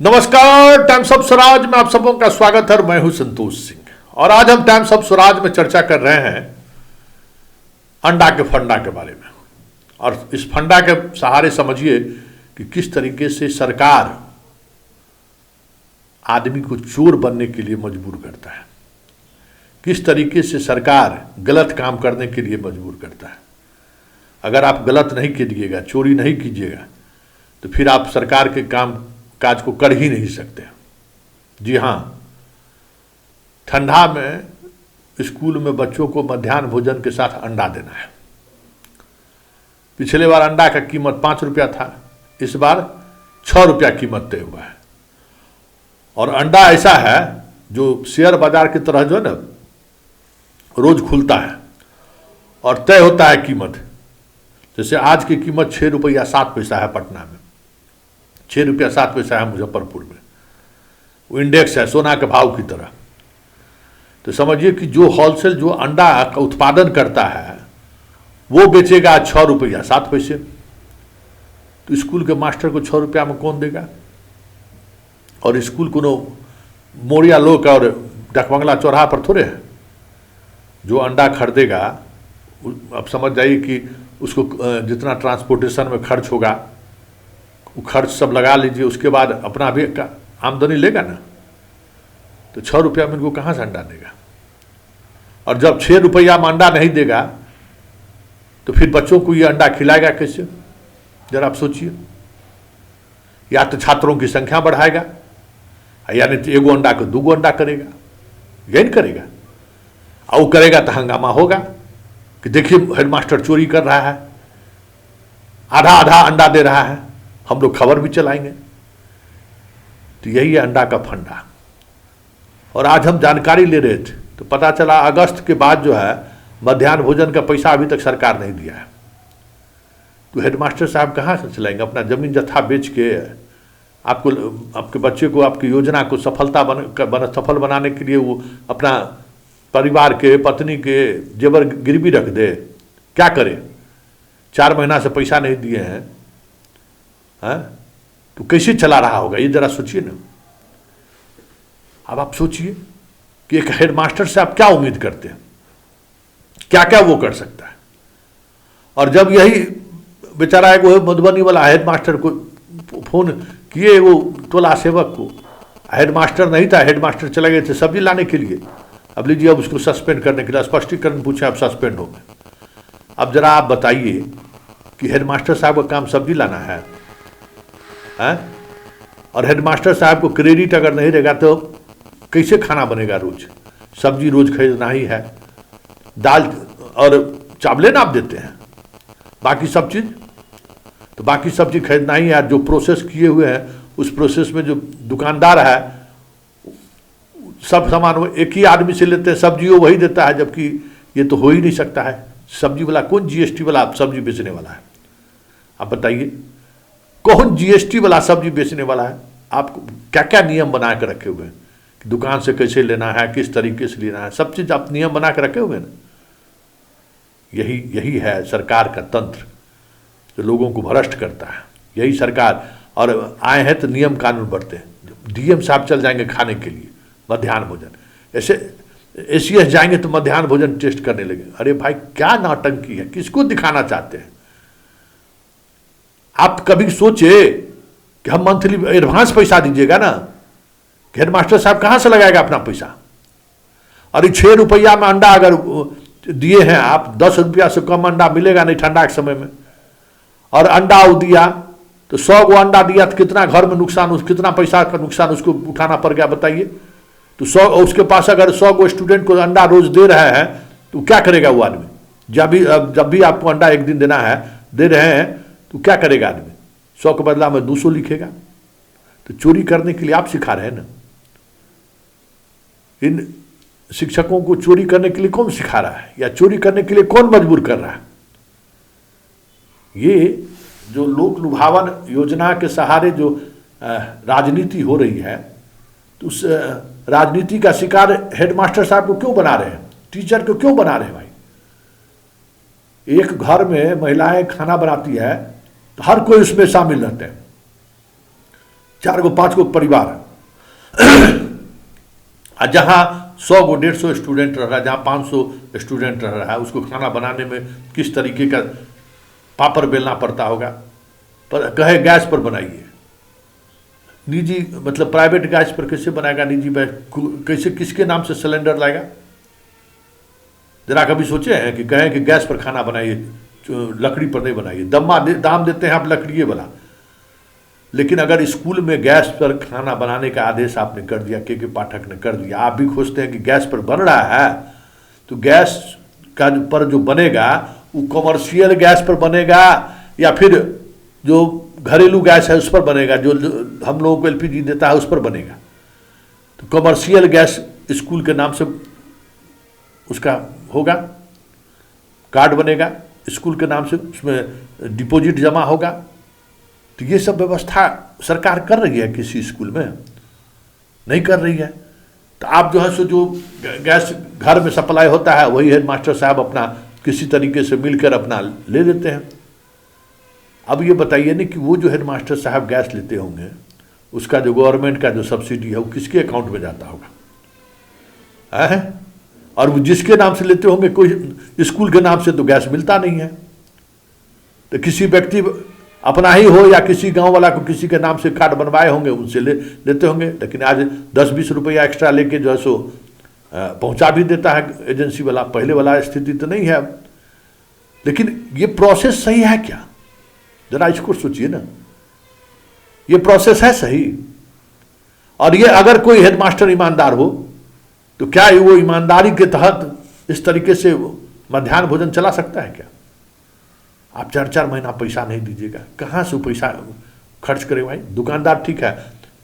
नमस्कार, times of Swaraj में आप सबों का स्वागत है। मैं हूं संतोष सिंह और आज हम टाइम्स ऑफ स्वराज में चर्चा कर रहे हैं अंडा के फंडा के बारे में। और इस फंडा के सहारे समझिए कि किस तरीके से सरकार आदमी को चोर बनने के लिए मजबूर करता है, किस तरीके से सरकार गलत काम करने के लिए मजबूर करता है। अगर आप गलत नहीं कीजिएगा, चोरी नहीं कीजिएगा, तो फिर आप सरकार के काम काज को कर ही नहीं सकते। जी हाँ, ठंडा में स्कूल में बच्चों को मध्याह्न भोजन के साथ अंडा देना है। पिछले बार अंडा का कीमत 5 रुपया था, इस बार 6 रुपया कीमत तय हुआ है। और अंडा ऐसा है जो शेयर बाजार की तरह जो है ना, रोज खुलता है और तय होता है कीमत। जैसे आज की कीमत 6 रुपया 7 पैसा है पटना में, 6 रुपया 7 पैसा है मुजफ्फरपुर में। वो इंडेक्स है सोना के भाव की तरह। तो समझिए कि जो होलसेल जो अंडा का उत्पादन करता है वो बेचेगा 6 रुपया 7 पैसे। तो स्कूल के मास्टर को 6 रुपया में कौन देगा? और स्कूल को मोरिया लोग और डकबंगला चौराहा पर थोड़े है। जो अंडा खरीदेगा, अब समझ जाइए कि उसको जितना ट्रांसपोर्टेशन में खर्च होगा वो खर्च सब लगा लीजिए, उसके बाद अपना भी आमदनी लेगा ना। तो 6 रुपया में इनको कहाँ से अंडा देगा? और जब 6 रुपया में अंडा नहीं देगा तो फिर बच्चों को ये अंडा खिलाएगा कैसे? जरा आप सोचिए। या तो छात्रों की संख्या बढ़ाएगा, यानी तो एगो अंडा को 2 अंडा करेगा, यही नहीं करेगा। और वो करेगा तो हंगामा होगा कि देखिए हेडमास्टर चोरी कर रहा है, आधा आधा अंडा दे रहा है, हम लोग खबर भी चलाएंगे। तो यही है अंडा का फंडा। और आज हम जानकारी ले रहे थे तो पता चला अगस्त के बाद जो है मध्याह्न भोजन का पैसा अभी तक सरकार नहीं दिया है। तो हेडमास्टर साहब कहाँ से चलाएंगे? अपना जमीन जत्था बेच के आपको, आपके बच्चे को, आपकी योजना को सफल बनाने के लिए वो अपना परिवार के, पत्नी के जेवर गिरवी रख दे? क्या करे? 4 महीना से पैसा नहीं दिए हैं, तो कैसे चला रहा होगा? ये जरा सोचिए ना। अब आप सोचिए कि एक हेडमास्टर से आप क्या उम्मीद करते हैं, क्या क्या वो कर सकता है। और जब यही बेचारा एक वो मधुबनी वाला हेडमास्टर को फोन किए, वो टोला सेवक को, हेडमास्टर नहीं था, हेडमास्टर चले गए थे सब्जी लाने के लिए। अब लीजिए, अब उसको सस्पेंड करने के लिए स्पष्टीकरण पूछे, अब सस्पेंड हो गए। अब जरा आप बताइए कि हेडमास्टर साहब का काम सब्जी लाना है? और हेडमास्टर साहब को क्रेडिट अगर नहीं रहेगा तो कैसे खाना बनेगा? रोज सब्जी रोज खरीदना ही है, दाल और चावलें ना आप देते हैं, बाकी सब चीज तो बाकी सब चीज खरीदना ही है। जो प्रोसेस किए हुए हैं उस प्रोसेस में जो दुकानदार है सब सामान वो एक ही आदमी से लेते हैं, सब्जी वो वही देता है, जबकि ये तो हो ही नहीं सकता है। सब्जी वाला कौन जीएसटी वाला सब्जी बेचने वाला है? आप बताइए, कौन जीएसटी वाला सब्जी बेचने वाला है? आपको क्या क्या नियम बना के रखे हुए हैं कि दुकान से कैसे लेना है, किस तरीके से लेना है, सब चीज आप नियम बना के रखे हुए हैं ना। यही है सरकार का तंत्र जो लोगों को भ्रष्ट करता है। यही सरकार, और आए हैं तो नियम कानून बढ़ते हैं। डीएम साहब चल जाएंगे खाने के लिए मध्याह्न भोजन, ऐसे एसीएस जाएंगे तो मध्याह्न भोजन टेस्ट करने लगे। अरे भाई, क्या नौटंकी है? किसको दिखाना चाहते हैं? आप कभी सोचे कि हम मंथली एडवांस पैसा दीजिएगा ना, कि हेडमास्टर साहब कहाँ से लगाएगा अपना पैसा? अरे 6 रुपया में अंडा अगर दिए हैं आप, 10 रुपया से कम अंडा मिलेगा नहीं ठंडा के समय में। और अंडा दिया तो 100 गो अंडा दिया तो कितना घर में नुकसान, कितना पैसा का नुकसान उसको उठाना पड़ गया बताइए। तो 100, उसके पास अगर 100 गो स्टूडेंट को अंडा रोज दे रहे हैं तो क्या करेगा वो आदमी? जब भी आपको अंडा एक दिन देना है, दे रहे हैं, तो क्या करेगा आदमी? 100 के बदला में 200 लिखेगा। तो चोरी करने के लिए आप सिखा रहे हैं ना। इन शिक्षकों को चोरी करने के लिए कौन सिखा रहा है, या चोरी करने के लिए कौन मजबूर कर रहा है? ये जो लोक लुभावन योजना के सहारे जो राजनीति हो रही है, तो उस राजनीति का शिकार हेडमास्टर साहब को क्यों बना रहे हैं, टीचर को क्यों बना रहे हैं? भाई, एक घर में महिलाएं खाना बनाती है तो हर कोई उसमें शामिल रहते हैं। 4 गो 5 गो परिवार जहाँ 100 गो 150 स्टूडेंट रह रहा है, जहाँ 500 स्टूडेंट रह रहा है, उसको खाना बनाने में किस तरीके का पापड़ बेलना पड़ता होगा। पर कहे गैस पर बनाइए, निजी मतलब प्राइवेट गैस पर कैसे बनाएगा, निजी कैसे, किसके नाम से सिलेंडर लाएगा? जरा कभी सोचे हैं कि कहें कि गैस पर खाना बनाइए, लकड़ी पर नहीं बनाइए। दाम देते हैं आप लकड़िए वाला, लेकिन अगर स्कूल में गैस पर खाना बनाने का आदेश आपने कर दिया, के पाठक ने कर दिया, आप भी खोजते हैं कि गैस पर बन रहा है, तो गैस का पर जो बनेगा वो कमर्शियल गैस पर बनेगा या फिर जो घरेलू गैस है उस पर बनेगा, जो हम लोगों को एलपीजी देता है उस पर बनेगा। तो कमर्शियल गैस स्कूल के नाम से उसका होगा, कार्ड बनेगा स्कूल के नाम से, उसमें डिपॉजिट जमा होगा। तो ये सब व्यवस्था सरकार कर रही है किसी स्कूल में? नहीं कर रही है। तो आप जो है सो जो गैस घर में सप्लाई होता है वही हेडमास्टर साहब अपना किसी तरीके से मिलकर अपना ले लेते हैं। अब ये बताइए ना कि वो जो हेडमास्टर साहब गैस लेते होंगे, उसका जो गवर्नमेंट का जो सब्सिडी है वो किसके अकाउंट में जाता होगा है? और वो जिसके नाम से लेते होंगे, कोई स्कूल के नाम से तो गैस मिलता नहीं है। तो किसी व्यक्ति अपना ही हो या किसी गांव वाला को किसी के नाम से कार्ड बनवाए होंगे, उनसे लेते होंगे। लेकिन आज 10-20 रुपया एक्स्ट्रा लेके जो है सो पहुंचा भी देता है एजेंसी वाला। पहले वाला स्थिति तो नहीं है अब। लेकिन ये प्रोसेस सही है क्या? जरा इसको सोचिए ना, ये प्रोसेस है सही? और ये अगर कोई हेडमास्टर ईमानदार हो तो क्या वो ईमानदारी के तहत इस तरीके से मध्याह्न भोजन चला सकता है क्या? आप 4-4 महीना पैसा नहीं दीजिएगा, कहाँ से पैसा खर्च करे भाई? दुकानदार ठीक है,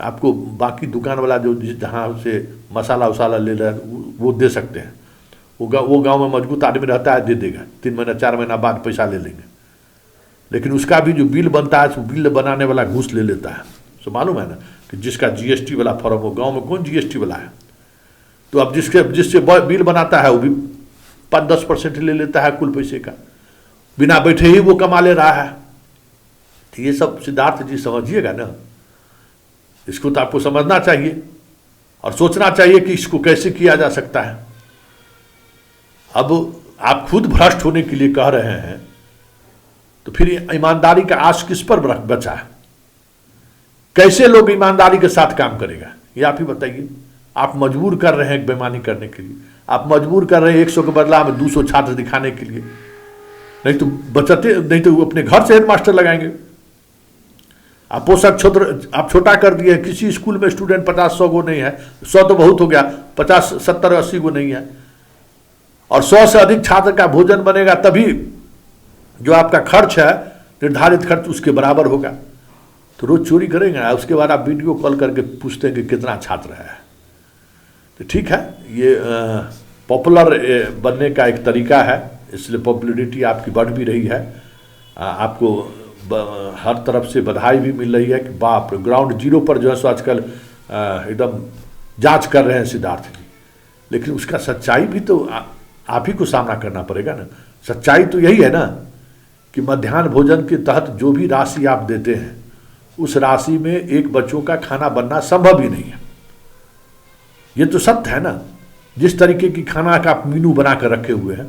आपको बाकी दुकान वाला जो जहाँ से मसाला वसाला ले रहा है वो दे सकते हैं, वो गांव में मजबूत आदमी रहता है, दे देगा। 3 महीना 4 महीना बाद पैसा ले लेंगे। लेकिन उसका भी जो बिल बनता है, वो बिल बनाने वाला घूस ले लेता है। सो मालूम है ना कि जिसका जीएसटी वाला फॉर्म हो, गाँव में कौन जीएसटी वाला है? तो अब जिससे बिल बनाता है वो भी 5-10% ले लेता है कुल पैसे का, बिना बैठे ही वो कमा ले रहा है। तो ये सब सिद्धार्थ जी समझिएगा ना, इसको तो आपको समझना चाहिए और सोचना चाहिए कि इसको कैसे किया जा सकता है। अब आप खुद भ्रष्ट होने के लिए कह रहे हैं, तो फिर ईमानदारी का आश किस पर बचा है? कैसे लोग ईमानदारी के साथ काम करेगा ये आप ही बताइए। आप मजबूर कर रहे हैं बेईमानी करने के लिए, आप मजबूर कर रहे हैं 100 के बदला में 200 छात्र दिखाने के लिए। नहीं तो बचते, नहीं तो अपने घर से हेडमास्टर लगाएंगे। आप पोषक क्षेत्र आप छोटा कर दिए, किसी स्कूल में स्टूडेंट 50-100 गो नहीं है, 100 तो बहुत हो गया, 50, 70, 80 गो नहीं है, और 100 से अधिक छात्र का भोजन बनेगा तभी जो आपका खर्च है, निर्धारित खर्च उसके बराबर होगा। तो रोज चोरी करेंगे, उसके बाद आप वीडियो कॉल करके पूछते हैं कि कितना छात्र है। तो ठीक है, ये पॉपुलर बनने का एक तरीका है, इसलिए पॉपुलैरिटी आपकी बढ़ भी रही है। आपको हर तरफ से बधाई भी मिल रही है कि बाप, ग्राउंड जीरो पर जो है सो आजकल एकदम जांच कर रहे हैं सिद्धार्थ जी। लेकिन उसका सच्चाई भी तो आप ही को सामना करना पड़ेगा ना। सच्चाई तो यही है ना कि मध्याह्न भोजन के तहत जो भी राशि आप देते हैं, उस राशि में एक बच्चों का खाना बनना संभव ही नहीं है। ये तो सत्य है ना। जिस तरीके की खाना का आप मीनू बना कर रखे हुए हैं,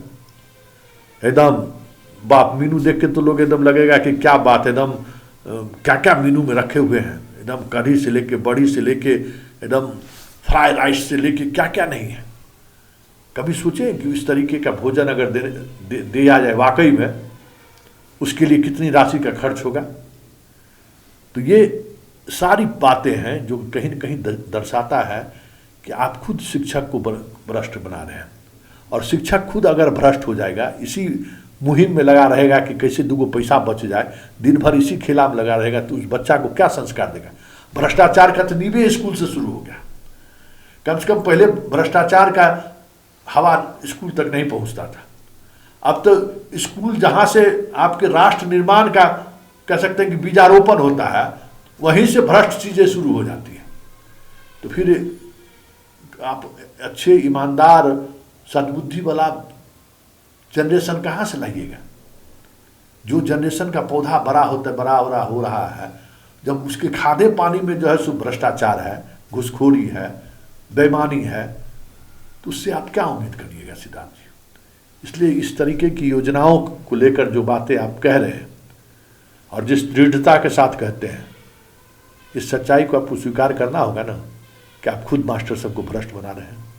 एकदम बाप, मीनू देख के तो लोग एकदम लगेगा कि क्या बात है, एकदम क्या क्या मीनू में रखे हुए हैं, एकदम कढ़ी से लेके, बड़ी से लेके, एकदम फ्राई राइस से लेके क्या क्या नहीं है। कभी सोचें कि इस तरीके का भोजन अगर दिया जाए वाकई में, उसके लिए कितनी राशि का खर्च होगा। तो ये सारी बातें हैं जो कहीं न कहीं दर्शाता है कि आप खुद शिक्षक को भ्रष्ट बना रहे हैं। और शिक्षक खुद अगर भ्रष्ट हो जाएगा, इसी मुहिम में लगा रहेगा कि कैसे 2 पैसा बच जाए, दिन भर इसी खेला में लगा रहेगा, तो उस बच्चा को क्या संस्कार देगा? भ्रष्टाचार का तो नींवे स्कूल से शुरू हो गया। कम से कम पहले भ्रष्टाचार का हवा स्कूल तक नहीं पहुंचता था। अब तो स्कूल जहां से आपके राष्ट्र निर्माण का कह सकते हैं कि बीजारोपण होता है, वहीं से भ्रष्ट चीजें शुरू हो जाती हैं। तो फिर आप अच्छे ईमानदार सद्बुद्धि वाला जनरेशन कहाँ से लाइएगा? जो जनरेशन का पौधा बड़ा हो रहा है, जब उसके खादे पानी में जो है सो भ्रष्टाचार है, घुसखोरी है, बेईमानी है, तो उससे आप क्या उम्मीद करिएगा सिद्धार्थ जी। इसलिए इस तरीके की योजनाओं को लेकर जो बातें आप कह रहे हैं और जिस दृढ़ता के साथ कहते हैं, इस सच्चाई को आपको स्वीकार करना होगा ना कि आप खुद मास्टर सबको भ्रष्ट बना रहे हैं।